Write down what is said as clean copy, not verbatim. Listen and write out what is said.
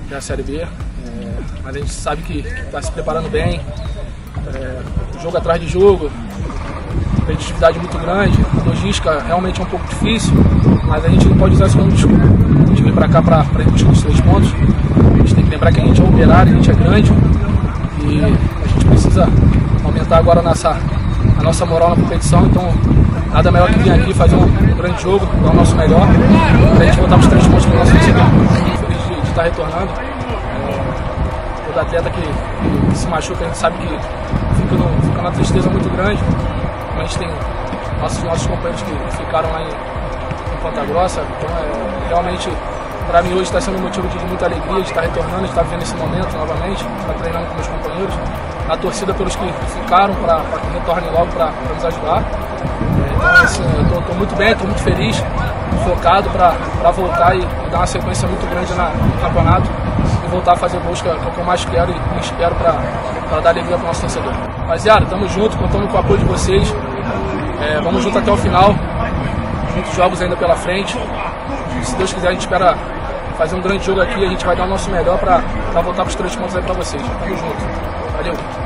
que é a Série B, mas a gente sabe que está se preparando bem, jogo atrás de jogo, competitividade muito grande, a logística realmente é um pouco difícil, mas a gente não pode usar isso como desculpa. A gente vem para cá para buscar os 3 pontos, a gente tem que lembrar que a gente é operário, a gente é grande e a gente precisa aumentar agora a nossa moral na competição, então nada melhor que vir aqui fazer um grande jogo, dar o nosso melhor, para a gente voltar para os 3 pontos para o nosso torcedor. Feliz de estar retornando. Todo atleta que se machuca, a gente sabe que fica uma tristeza muito grande. A gente tem nossos companheiros que ficaram lá em Ponta Grossa, então realmente para mim hoje está sendo um motivo de muita alegria de estar retornando, de estar vivendo esse momento novamente, estar treinando com meus companheiros, a torcida pelos que ficaram para que retornem logo para nos ajudar. Então assim, eu estou muito bem, estou muito feliz, focado para voltar e dar uma sequência muito grande no campeonato e voltar a fazer gols que é o que eu mais quero e espero para dar alegria para o nosso torcedor. Rapaziada, estamos juntos, contamos com o apoio de vocês, vamos juntos até o final, muitos jogos ainda pela frente, se Deus quiser a gente espera fazer um grande jogo aqui, a gente vai dar o nosso melhor para voltar para os 3 pontos aí para vocês. Tamo junto, valeu!